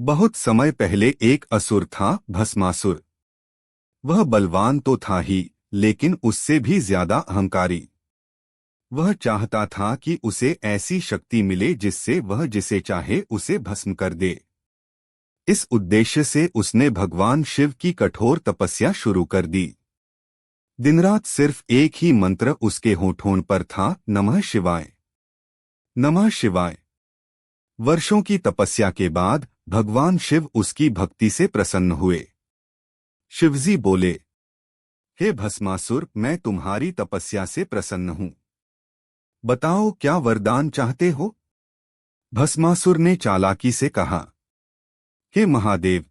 बहुत समय पहले एक असुर था, भस्मासुर। वह बलवान तो था ही, लेकिन उससे भी ज्यादा अहंकारी। वह चाहता था कि उसे ऐसी शक्ति मिले जिससे वह जिसे चाहे उसे भस्म कर दे। इस उद्देश्य से उसने भगवान शिव की कठोर तपस्या शुरू कर दी। दिनरात सिर्फ एक ही मंत्र उसके होठों पर था, नमः शिवाय, नमः शिवाय। वर्षों की तपस्या के बाद भगवान शिव उसकी भक्ति से प्रसन्न हुए। शिवजी बोले, हे भस्मासुर, मैं तुम्हारी तपस्या से प्रसन्न हूँ। बताओ क्या वरदान चाहते हो? भस्मासुर ने चालाकी से कहा, हे महादेव,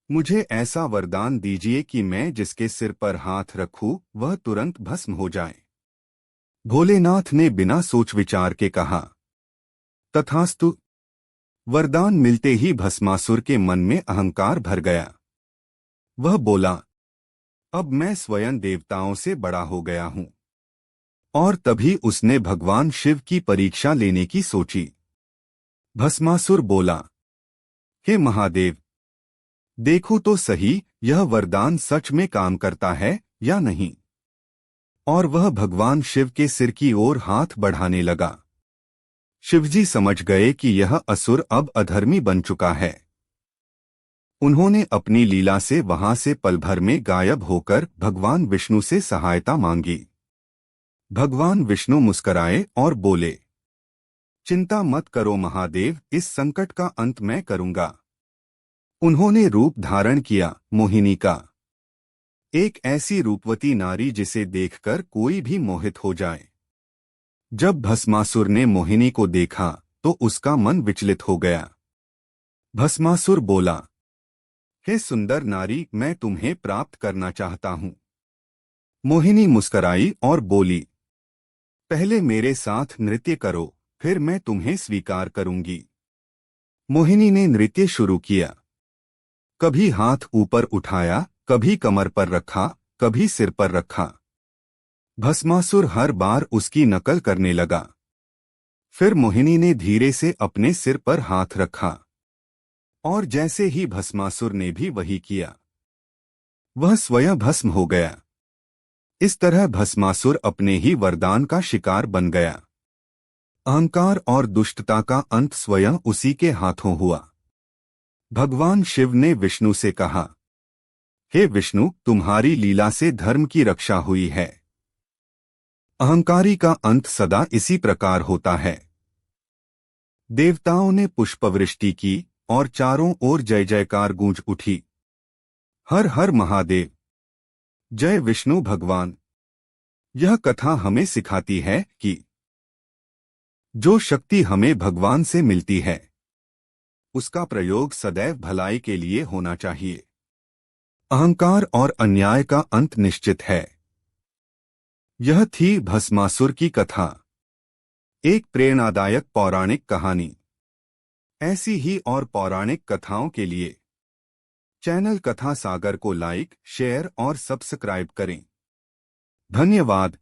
मुझे ऐसा वरदान दीजिए कि मैं जिसके सिर पर हाथ रखूं वह तुरंत भस्म हो जाए। भोलेनाथ ने बिना सोच विचार के कहा, तथास्तु। वरदान मिलते ही भस्मासुर के मन में अहंकार भर गया। वह बोला, अब मैं स्वयं देवताओं से बड़ा हो गया हूं। और तभी उसने भगवान शिव की परीक्षा लेने की सोची। भस्मासुर बोला, हे महादेव, देखो तो सही यह वरदान सच में काम करता है या नहीं। और वह भगवान शिव के सिर की ओर हाथ बढ़ाने लगा। शिवजी समझ गए कि यह असुर अब अधर्मी बन चुका है। उन्होंने अपनी लीला से वहां से पल भर में गायब होकर भगवान विष्णु से सहायता मांगी। भगवान विष्णु मुस्कराए और बोले, चिंता मत करो महादेव, इस संकट का अंत मैं करूंगा। उन्होंने रूप धारण किया, मोहिनी का। एक ऐसी रूपवती नारी जिसे देखकर कोई भी मोहित हो जाए। जब भस्मासुर ने मोहिनी को देखा तो उसका मन विचलित हो गया। भस्मासुर बोला, हे सुंदर नारी, मैं तुम्हें प्राप्त करना चाहता हूं। मोहिनी मुस्कराई और बोली, पहले मेरे साथ नृत्य करो, फिर मैं तुम्हें स्वीकार करूंगी। मोहिनी ने नृत्य शुरू किया। कभी हाथ ऊपर उठाया, कभी कमर पर रखा, कभी सिर पर रखा। भस्मासुर हर बार उसकी नकल करने लगा। फिर मोहिनी ने धीरे से अपने सिर पर हाथ रखा और जैसे ही भस्मासुर ने भी वही किया, वह स्वयं भस्म हो गया। इस तरह भस्मासुर अपने ही वरदान का शिकार बन गया। अहंकार और दुष्टता का अंत स्वयं उसी के हाथों हुआ। भगवान शिव ने विष्णु से कहा, हे विष्णु, तुम्हारी लीला से धर्म की रक्षा हुई है। अहंकारी का अंत सदा इसी प्रकार होता है। देवताओं ने पुष्पवृष्टि की और चारों ओर जय जयकार गूंज उठी। हर हर महादेव, जय विष्णु भगवान। यह कथा हमें सिखाती है कि जो शक्ति हमें भगवान से मिलती है उसका प्रयोग सदैव भलाई के लिए होना चाहिए। अहंकार और अन्याय का अंत निश्चित है। यह थी भस्मासुर की कथा, एक प्रेरणादायक पौराणिक कहानी। ऐसी ही और पौराणिक कथाओं के लिए चैनल कथा सागर को लाइक, शेयर और सब्सक्राइब करें। धन्यवाद।